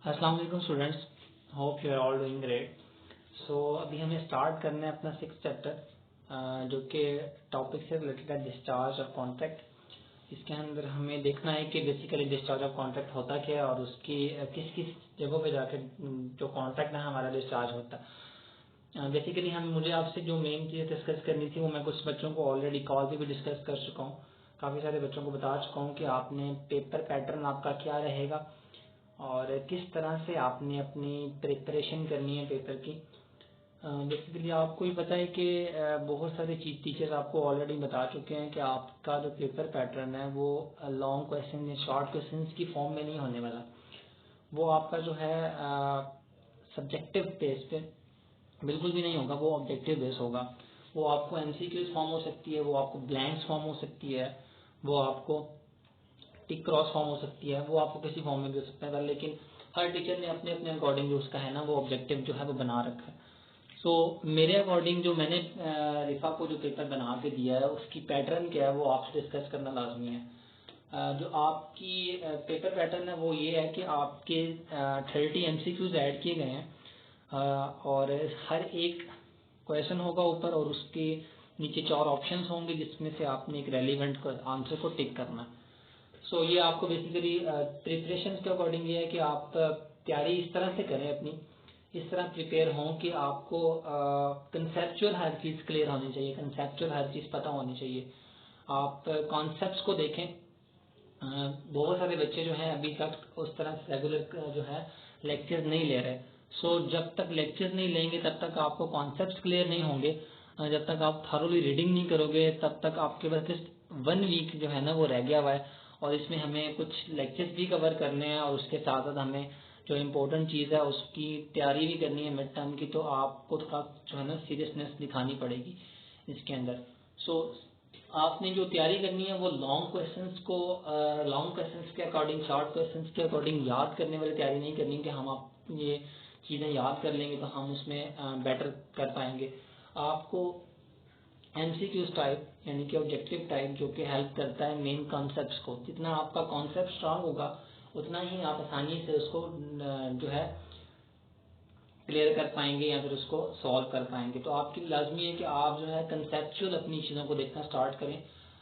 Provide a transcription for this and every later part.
अस्सलाम वालेकुम students, hope you are all doing great. So अभी हमें स्टार्ट करना है अपना 6th चैप्टर जो कि टॉपिक से रिलेटेड है डिस्चार्ज ऑफ कॉन्ट्रैक्ट। इसके अंदर हमें देखना है कि बेसिकली डिस्चार्ज ऑफ कॉन्ट्रैक्ट होता क्या है और उसकी किस किस जगहों पे जाकर जो कॉन्ट्रैक्ट है हमारा डिस्चार्ज होता है। बेसिकली मुझे आपसे जो मेन चीज़ डिस्कस करनी थी वो मैं कुछ बच्चों को ऑलरेडी कॉल पे भी डिस्कस कर चुका हूँ। काफ़ी सारे बच्चों को बता चुका हूँ कि आपने पेपर पैटर्न आपका क्या रहेगा और किस तरह से आपने अपनी प्रिपरेशन करनी है पेपर की। बेसिकली आपको ही पता है कि बहुत सारे टीचर्स आपको ऑलरेडी बता चुके हैं कि आपका जो पेपर पैटर्न है वो लॉन्ग क्वेश्चन या शॉर्ट क्वेश्चंस की फॉर्म में नहीं होने वाला। वो आपका जो है सब्जेक्टिव बेस पे बिल्कुल भी नहीं होगा, वो ऑब्जेक्टिव बेस होगा। वो आपको एमसीक्यूज फॉर्म हो सकती है, वो आपको ब्लैंक्स फॉर्म हो सकती है, वो आपको टिक क्रॉस फॉर्म हो सकती है, वो आपको किसी फॉर्म में भी हो सकता है। लेकिन हर टीचर ने अपने अपने अकॉर्डिंग जो उसका है ना वो ऑब्जेक्टिव जो है वो बना रखा है। सो मेरे अकॉर्डिंग जो मैंने रिफा को जो पेपर बना के दिया है उसकी पैटर्न क्या है वो आपसे डिस्कस करना लाजमी है। जो आपकी पेपर पैटर्न है वो ये है कि आपके 30 एमसीक्यूज ऐड किए गए हैं और हर एक क्वेश्चन होगा ऊपर और उसके नीचे 4 ऑप्शंस होंगे जिसमें से आपने एक रेलिवेंट आंसर को टिक करना है। सो ये आपको बेसिकली प्रिपरेशन के अकॉर्डिंग ये है कि आप तैयारी इस तरह से करें अपनी, इस तरह प्रिपेयर हों कि आपको कंसेप्चुअल हर चीज़ क्लियर होनी चाहिए, कंसेप्चुअल हर चीज़ पता होनी चाहिए। आप कॉन्सेप्ट्स को देखें। बहुत सारे बच्चे जो हैं अभी तक उस तरह से रेगुलर जो है लेक्चर नहीं ले रहे। सो जब तक लेक्चर नहीं लेंगे तब तक आपको कॉन्सेप्ट्स क्लियर नहीं होंगे। जब तक आप थॉरोली रीडिंग नहीं करोगे तब तक आपके पास जस्ट 1 वीक जो है ना वो रह गया हुआ है और इसमें हमें कुछ लेक्चर्स भी कवर करने हैं और उसके साथ साथ हमें जो इम्पोर्टेंट चीज़ है उसकी तैयारी भी करनी है मिड टर्म की। तो आपको थोड़ा जो है ना सीरियसनेस दिखानी पड़ेगी इसके अंदर। सो आपने जो तैयारी करनी है वो लॉन्ग क्वेश्चंस के अकॉर्डिंग, शॉर्ट क्वेश्चंस के अकॉर्डिंग याद करने वाली तैयारी नहीं करनी कि हम आप ये चीज़ें याद कर लेंगे तो हम उसमें बेटर कर पाएंगे। आपको एमसीक्यूज टाइप यानी कि ऑब्जेक्टिव टाइप जो कि हेल्प करता है मेन कॉन्सेप्ट्स को, जितना आपका कॉन्सेप्ट स्ट्रांग होगा उतना ही आप आसानी से उसको जो है क्लियर कर पाएंगे या फिर उसको सॉल्व कर पाएंगे। तो आपकी लाजमी है कि आप जो है कंसेप्चुअल अपनी चीज़ों को देखना स्टार्ट करें।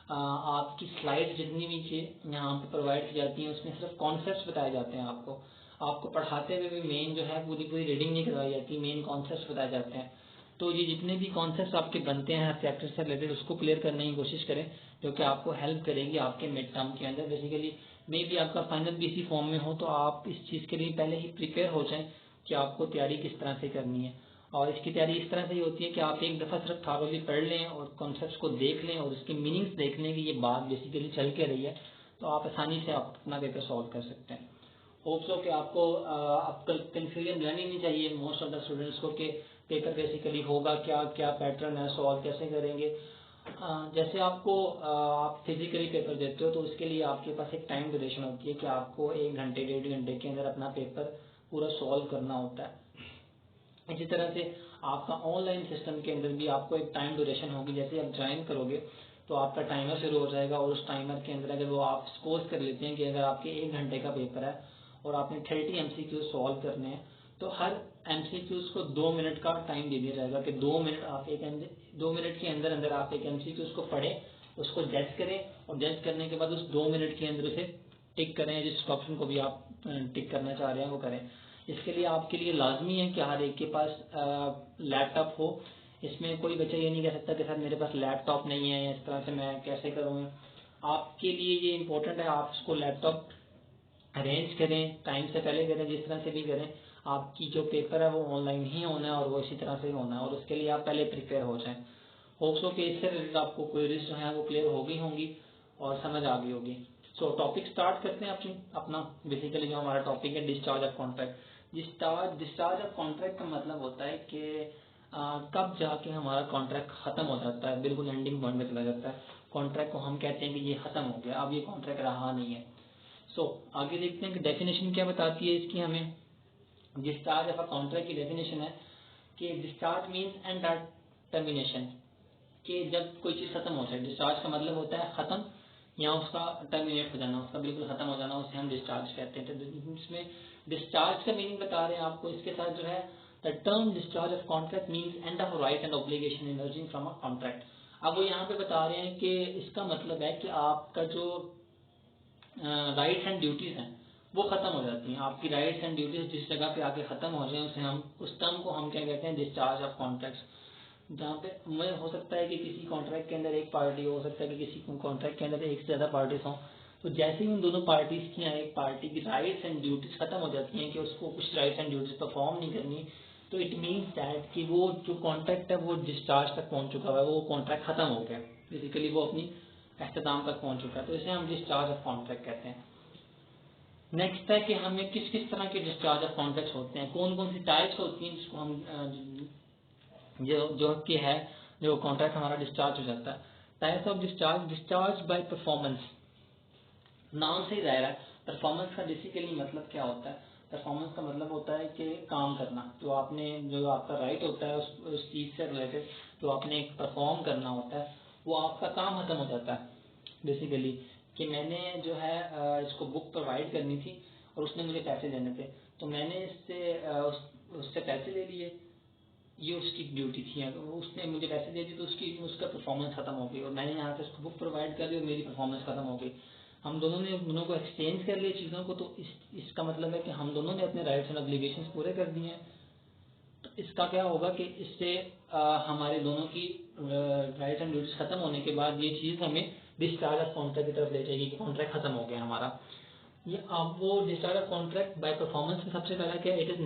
आपकी स्लाइड जितनी भी चीज़ यहाँ पे प्रोवाइड की जाती हैं उसमें सिर्फ कॉन्सेप्ट्स बताए जाते हैं। आपको पढ़ाते हुए भी मेन जो है पूरी पूरी रीडिंग नहीं करवाई जाती, मेन कॉन्सेप्ट्स बताए जाते हैं। तो ये जितने भी कॉन्सेप्ट्स आपके बनते हैं हर चैप्टर से रिलेटेड उसको क्लियर करने की कोशिश करें, जो कि आपको हेल्प करेगी आपके मिड टर्म के अंदर। बेसिकली मे भी आपका फाइनल भी इसी फॉर्म में हो तो आप इस चीज़ के लिए पहले ही प्रिपेयर हो जाएं कि आपको तैयारी किस तरह से करनी है। और इसकी तैयारी इस तरह से ही होती है कि आप एक दफ़ा सिर्फ थॉरोली पढ़ लें और कॉन्सेप्ट्स को देख लें और उसके मीनिंग्स देख लें कि ये बात बेसिकली चल के रही है, तो आप आसानी से आप अपना पेपर सॉल्व कर सकते हैं। होप सो कि आपको अब कन्फ्यूजन रहनी नहीं चाहिए मोस्ट ऑफ द स्टूडेंट्स को कि पेपर बेसिकली होगा क्या, क्या पैटर्न है, सॉल्व कैसे करेंगे। जैसे आप फिजिकली पेपर देते हो तो उसके लिए आपके पास एक टाइम ड्यूरेशन होती है कि आपको 1 घंटे 1.5 घंटे के अंदर अपना पेपर पूरा सॉल्व करना होता है। इसी तरह से आपका ऑनलाइन सिस्टम के अंदर भी आपको एक टाइम ड्यूरेशन होगी। जैसे आप ज्वाइन करोगे तो आपका टाइमर शुरू हो जाएगा और उस टाइमर के अंदर अगर वो आप सपोज कर लेते हैं कि अगर आपके 1 घंटे का पेपर है और आपने 30 एमसीक्यूज सॉल्व करने हैं तो हर एमसीक्यूज को 2 मिनट का टाइम दे दिया जाएगा कि 2 मिनट के अंदर अंदर आप एक एमसीक्यूज को पढ़ें, उसको जज करें और जज करने के बाद उस 2 मिनट के अंदर उसे टिक करें, जिस ऑप्शन को भी आप टिक करना चाह रहे हैं वो करें। इसके लिए आपके लिए लाजमी है कि हर एक के पास लैपटॉप हो। इसमें कोई बच्चा ये नहीं कह सकता कि सर मेरे पास लैपटॉप नहीं है या इस तरह से मैं कैसे करूँगा। आपके लिए ये इम्पोर्टेंट है आप उसको लैपटॉप अरेंज करें, टाइम से पहले करें, जिस तरह से भी करें। आपकी जो पेपर है वो ऑनलाइन ही होना है और वो इसी तरह से ही होना है और उसके लिए आप पहले प्रिपेयर हो जाएं। होप्स हो कि इससे रिलेटेड आपको क्वेरीज जो है वो क्लियर हो गई होंगी और समझ आ गई होगी। सो टॉपिक स्टार्ट करते हैं अपना बेसिकली जो हमारा टॉपिक है discharge of contract. Discharge of contract का मतलब होता है कि कब जाके हमारा कॉन्ट्रैक्ट खत्म हो जाता है, बिल्कुल एंडिंग पॉइंट में चला जाता है। कॉन्ट्रैक्ट को हम कहते हैं कि ये खत्म हो गया, अब ये कॉन्ट्रैक्ट रहा नहीं है। सो आगे देखते हैं कि डेफिनेशन क्या बताती है इसकी हमें। डिस्चार्ज ऑफ अ कॉन्ट्रैक्ट की डेफिनेशन है कि डिस्चार्ज मीन्स एंड टर्मिनेशन, कि जब कोई चीज़ खत्म हो जाए। डिस्चार्ज का मतलब होता है खत्म या उसका टर्मिनेट हो जाना, उसका बिल्कुल खत्म हो जाना, उसे हम डिस्चार्ज कहते हैं। तो इसमें डिस्चार्ज का मीनिंग बता रहे हैं आपको। इसके साथ जो है the term discharge of contract means end of right and obligation emerging from a contract. अब वो यहाँ पे बता रहे हैं कि इसका मतलब है कि आपका जो राइट्स एंड ड्यूटीज हैं वो खत्म हो जाती हैं। आपकी राइट्स एंड ड्यूटीज जिस जगह पे आके खत्म हो जाए उसे हम, उस टर्म को हम क्या कहते हैं, डिस्चार्ज ऑफ कॉन्ट्रैक्ट्स। जहाँ पे मैं हो सकता है कि किसी कॉन्ट्रैक्ट के अंदर एक पार्टी हो सकता है कि किसी कॉन्ट्रैक्ट के अंदर एक से ज्यादा पार्टीज हों, तो जैसे ही उन दोनों पार्टीज की या एक पार्टी की राइट्स एंड ड्यूटीज खत्म हो जाती हैं कि उसको कुछ राइट्स एंड ड्यूटीज परफॉर्म नहीं करनी, तो इट मीन्स दैट कि वो जो कॉन्ट्रैक्ट है वो डिस्चार्ज तक पहुंच चुका है, वो कॉन्ट्रैक्ट खत्म हो गया, बेसिकली वो अपनी अख्ताम तक पहुंच चुका है। तो इसे हम डिस्चार्ज ऑफ कॉन्ट्रैक्ट कहते हैं। नेक्स्ट है कि हमें किस किस तरह के डिस्चार्ज ऑफ कॉन्ट्रैक्ट होते हैं, कौन कौन सी टाइप्स होती हैं जिसको हम जो कि है जो कॉन्ट्रैक्ट हमारा डिस्चार्ज हो जाता है। Types of discharge, discharge by performance, नाम से ही जाहिर है परफॉर्मेंस का बेसिकली मतलब क्या होता है। परफॉर्मेंस का मतलब होता है कि काम करना, जो आपका राइट होता है उस चीज से रिलेटेड जो आपने एक परफॉर्म करना होता है, वो आपका काम खत्म हो जाता है। बेसिकली कि मैंने जो है इसको बुक प्रोवाइड करनी थी और उसने मुझे पैसे देने थे, तो मैंने उससे पैसे ले लिए, ये उसकी ड्यूटी थी। उसने मुझे पैसे दे दिए तो उसका परफॉर्मेंस खत्म हो गई, और मैंने यहाँ से उसको बुक प्रोवाइड कर दी और मेरी परफॉर्मेंस खत्म हो गई। हम दोनों ने दोनों को एक्सचेंज कर लिए चीज़ों को, तो इसका मतलब है कि हम दोनों ने अपने राइट्स एंड ऑब्लिगेशंस पूरे कर दिए हैं। तो इसका क्या होगा कि इससे हमारे दोनों की राइट्स एंड ड्यूटीज खत्म होने के बाद ये चीज़ हमें डिस्चार्ज ऑफ कॉन्ट्रैक्ट की तरफ ले जाएगी कि कॉन्ट्रैक्ट खत्म हो गया हमारा। ये अब वो discharge of contract by performance में सबसे पहला क्या, it is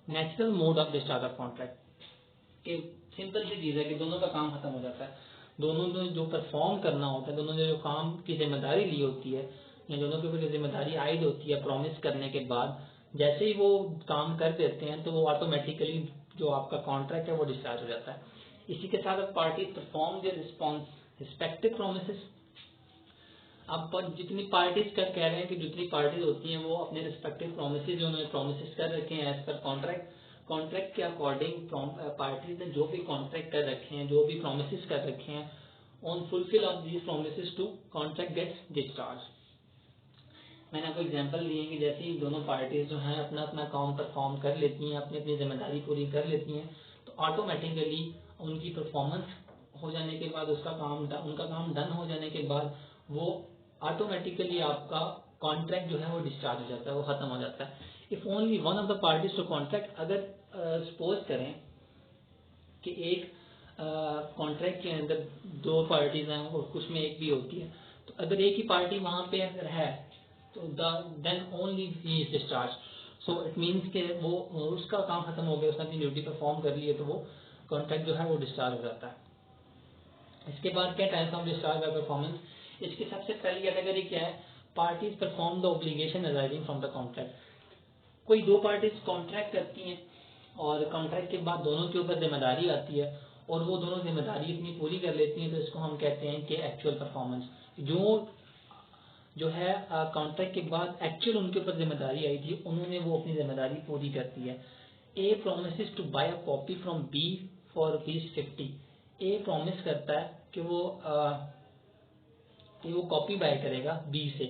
natural mode of discharge of contract. कि सिंपल सी चीज है कि दोनों का काम खत्म हो जाता है, दोनों ने जो परफॉर्म करना होता है, दोनों ने जो काम की जिम्मेदारी ली होती है या दोनों के ऊपर जो जिम्मेदारी आयद होती है प्रॉमिस करने के बाद, जैसे ही वो काम कर देते हैं तो वो ऑटोमेटिकली जो आपका कॉन्ट्रैक्ट है वो डिस्चार्ज हो जाता है। इसी के साथ party perform the respective promises. अब जितनी पार्टीज कह रहे हैं कि जितनी पार्टीज होती हैं वो अपने रिस्पेक्टिव प्रोमिसेस जो उन्होंने प्रोमिसेस कर रखे हैं एज पर कॉन्ट्रैक्ट के अकॉर्डिंग पार्टीज ने जो भी कॉन्ट्रैक्ट कर रखे हैं, जो भी प्रोमिसेस कर रखे हैं, on fulfil of these promises to contract gets discharge. मैंने आपको एग्जांपल दिए कि जैसे ही दोनों पार्टीज जो हैं अपना अपना काम परफॉर्म कर लेती हैं, अपनी अपनी जिम्मेदारी पूरी कर लेती हैं, तो ऑटोमेटिकली उनकी परफॉर्मेंस हो जाने के बाद उनका काम डन हो जाने के बाद वो ऑटोमेटिकली आपका कॉन्ट्रैक्ट जो है वो डिस्चार्ज हो जाता है, वो खत्म हो जाता है। If only one of the parties to contract, अगर सपोज करें कि एक कॉन्ट्रैक्ट के अंदर दो पार्टीज हैं और कुछ में एक भी होती है, तो अगर एक ही पार्टी वहां पे अगर है तो then only he is discharge. So it means के वो उसका काम खत्म हो गया, उसने अपनी ड्यूटी परफॉर्म कर ली है, तो वो कॉन्ट्रैक्ट जो है वो डिस्चार्ज हो जाता है। इसके बाद क्या types of discharge by performance, इसकी सबसे पहली कैटेगरी क्या है, parties perform the obligation arising from the contract. कोई दो पार्टीज कॉन्ट्रैक्ट करती हैं और कॉन्ट्रैक्ट के बाद दोनों के ऊपर जिम्मेदारी आती है और वो दोनों जिम्मेदारी अपनी पूरी कर लेती हैं, तो इसको हम कहते हैं कि एक्चुअल परफॉर्मेंस। जो है कॉन्ट्रैक्ट के बाद एक्चुअल उनके ऊपर जिम्मेदारी आई थी, उन्होंने वो अपनी जिम्मेदारी पूरी करती है। A promises to buy a copy from B for ₹50। A promise करता है कि वो कॉपी बाय करेगा बी से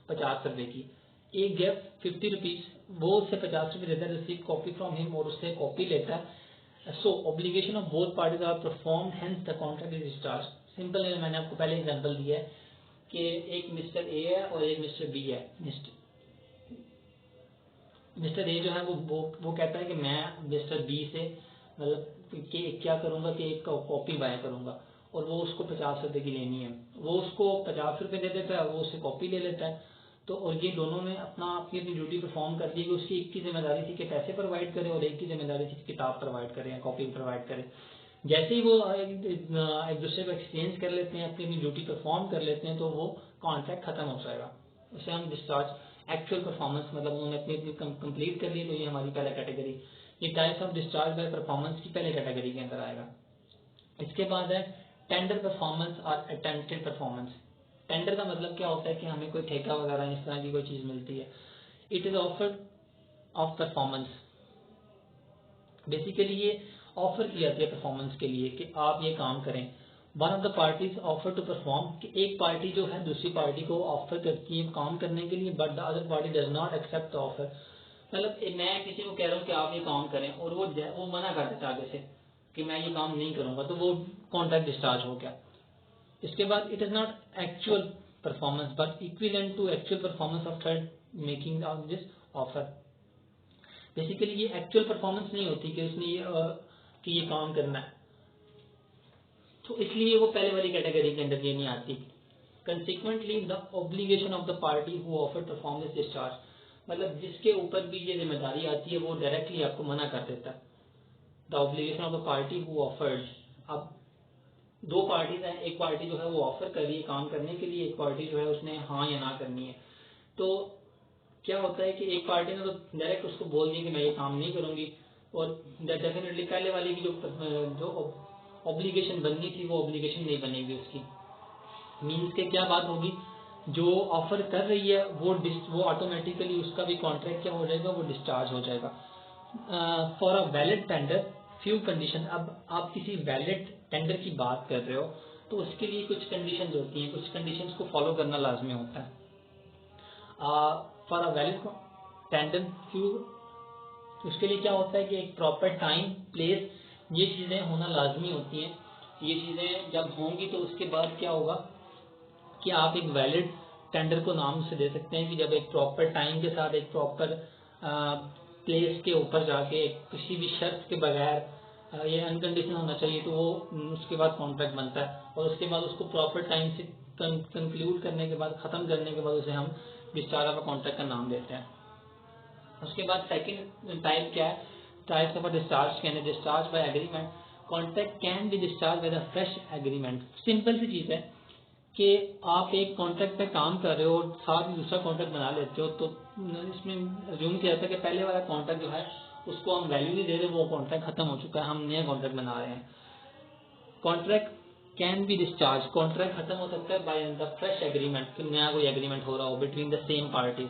₹50 की। ए गिव ₹50, वो उससे ₹50 देता है, रिसीव कॉपी फ्रॉम हिम और उससे कॉपी लेता है। So obligation of both parties are performed, hence the contract is discharge. Simple है, मैंने आपको पहले एग्जांपल दिया है कि एक मिस्टर ए है और एक मिस्टर बी है। मिस्टर ए जो है वो कहता है कि मैं मिस्टर बी से मतलब कि क्या करूंगा कि एक कॉपी बाय करूंगा और वो उसको ₹50 की लेनी है, वो उसको ₹50 दे देता है, वो उससे कॉपी ले लेता है। तो और ये दोनों ने अपनी ड्यूटी परफॉर्म कर दी कि उसकी एक की जिम्मेदारी थी कि पैसे प्रोवाइड करे और एक की जिम्मेदारी थी किताब प्रोवाइड करे या कॉपी प्रोवाइड करे। जैसे ही वो एक दूसरे को एक्सचेंज कर लेते हैं, अपनी ड्यूटी परफॉर्म कर लेते हैं, तो वो कॉन्ट्रैक्ट खत्म हो जाएगा। उसे हम डिस्चार्ज एक्चुअल परफॉर्मेंस, मतलब उन्होंने अपनी कंप्लीट कर ली, तो ये हमारी पहला कैटेगरी। ये types of discharge by performance की पहले कैटेगरी के अंदर आएगा। इसके बाद है टेंडर परफॉर्मेंस और अटेम्प्टेड परफॉर्मेंस। टेंडर का मतलब क्या होता है कि हमें कोई ठेका वगैरह इस तरह की कोई चीज मिलती है। It is offer of performance, basically ये ऑफर की जाती है परफॉर्मेंस के लिए कि आप ये काम करें one of the parties offer to perform, कि एक पार्टी जो है दूसरी पार्टी को ऑफर करती है काम करने के लिए, but the other party does not accept the offer. मतलब मैं किसी को कह रहा हूँ कि आप ये काम करें और वो मना कर देता आगे से कि मैं ये काम नहीं करूंगा, तो वो कॉन्ट्रैक्ट डिस्चार्ज हो गया। इसके बाद it is not actual performance but equivalent to actual performance of third making this offer. Basically ये एक्चुअल परफॉर्मेंस नहीं होती कि उसने कि ये काम करना है, तो इसलिए वो पहले वाली कैटेगरी के अंदर ये नहीं आती। Consequently the obligation of the party who offer perform this discharge, मतलब जिसके ऊपर भी ये जिम्मेदारी आती है वो डायरेक्टली आपको मना कर देता है। The obligation of the party who offered, अब दो पार्टीज हैं, एक पार्टी जो है वो ऑफर कर रही है काम करने के लिए, एक पार्टी जो है उसने हाँ या ना करनी है। तो क्या होता है कि एक पार्टी ने तो डायरेक्ट उसको बोल दिया कि मैं ये काम नहीं करूंगी, और डेफिनेटली पहले वाली की जो ऑब्लिगेशन बननी थी वो ऑब्लिगेशन नहीं बनेगी उसकी। मीन्स के क्या बात होगी, जो ऑफर कर रही है वो ऑटोमेटिकली उसका भी कॉन्ट्रैक्ट क्या हो जाएगा, वो डिस्चार्ज हो जाएगा। For a valid tender few condition, अब आप किसी वैलिड टेंडर की बात कर रहे हो तो उसके लिए कुछ कंडीशंस होती हैं, कुछ कंडीशंस को फॉलो करना लाजमी होता है। For a valid tender few, उसके लिए क्या होता है कि एक प्रॉपर टाइम प्लेस ये चीजें होना लाजमी होती हैं। ये चीजें जब होंगी तो उसके बाद क्या होगा कि आप एक वैलिड टेंडर को नाम से दे सकते हैं कि जब एक प्रॉपर टाइम के साथ एक प्रॉपर प्लेस के ऊपर जाके किसी भी शर्त के बगैर ये अनकंडीशनल होना चाहिए, तो वो उसके बाद कॉन्ट्रैक्ट बनता है, और उसके बाद उसको प्रॉपर टाइम से कंक्लूड करने के बाद, खत्म करने के बाद उसे हम डिस्चार्ज ऑफ कॉन्ट्रैक्ट का नाम देते हैं। उसके बाद सेकंड टाइप क्या है, types of discharge can be discharge by agreement, contract can be discharge by the fresh agreement. Simple सी चीज है कि आप एक कॉन्ट्रैक्ट पे काम कर रहे हो और साथ ही दूसरा कॉन्ट्रैक्ट बना लेते हो, तो इसमें अज्यूम किया जाता है कि पहले वाला कॉन्ट्रैक्ट जो है उसको हम वैल्यू नहीं दे रहे, वो कॉन्ट्रैक्ट खत्म हो चुका है, हम नया कॉन्ट्रैक्ट बना रहे हैं। Contract can be discharge, contract खत्म हो सकता है बाय द फ्रेश एग्रीमेंट, नया कोई एग्रीमेंट हो रहा हो बिटवीन द सेम पार्टी।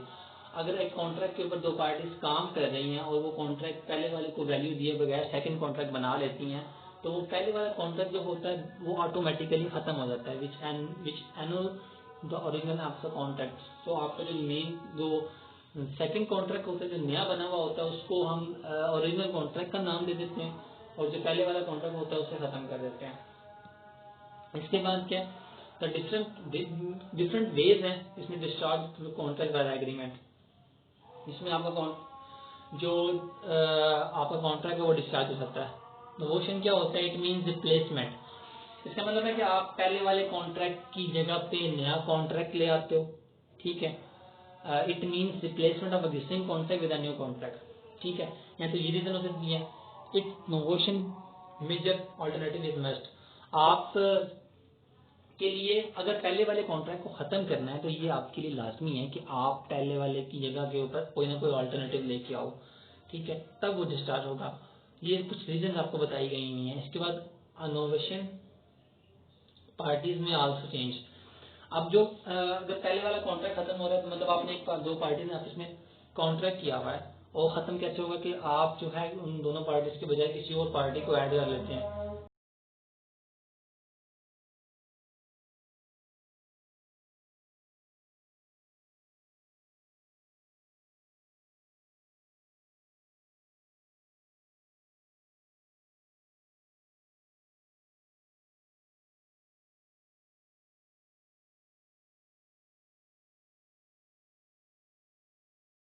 अगर एक कॉन्ट्रैक्ट के ऊपर दो पार्टीज काम कर रही हैं और वो कॉन्ट्रैक्ट पहले वाले को वैल्यू दिए बगैर सेकंड कॉन्ट्रैक्ट बना लेती हैं, तो वो पहले वाला कॉन्ट्रैक्ट जो होता है वो ऑटोमेटिकली खत्म हो जाता है, विच एनुअल द ओरिजिनल आपका कॉन्ट्रैक्ट। तो आपका जो मेन जो सेकंड कॉन्ट्रैक्ट होता है जो नया बना हुआ होता है उसको हम ओरिजिनल कॉन्ट्रैक्ट का नाम दे देते हैं, और जो पहले वाला कॉन्ट्रैक्ट होता है उसे खत्म कर देते हैं। इसके बाद क्या, द डिफरेंट वेज हैं इसमें डिस्चार्ज कॉन्ट्रैक्ट बाय एग्रीमेंट। इसमें आपका जो आपका कॉन्ट्रैक्ट है वो डिस्चार्ज हो सकता है। नोवेशन क्या होता है, इट मीन्स रिप्लेसमेंट। इसका मतलब है कि आप पहले वाले कॉन्ट्रैक्ट की जगह पे नया कॉन्ट्रैक्ट ले आते हो, ठीक है। It means replacement of existing contract with a new contract, ठीक है। या तो ये रीजन हो सकती है। It novation major alternative is must, आप के लिए अगर पहले वाले कॉन्ट्रैक्ट को खत्म करना है तो ये आपके लिए लाजमी है कि आप पहले वाले की जगह के ऊपर कोई ना कोई ऑल्टरनेटिव लेके आओ, ठीक है, तब वो डिस्चार्ज होगा। ये कुछ रीजन आपको बताई गई हुई है। इसके बाद इनोवेशन पार्टीज में आल्सो चेंज। अब जो अगर पहले वाला कॉन्ट्रैक्ट खत्म हो रहा है तो मतलब आपने दो पार्टी ने आपस में कॉन्ट्रैक्ट किया हुआ है, और खत्म कैसे होगा कि आप जो है उन दोनों पार्टीज के बजाय किसी और पार्टी को ऐड कर लेते हैं,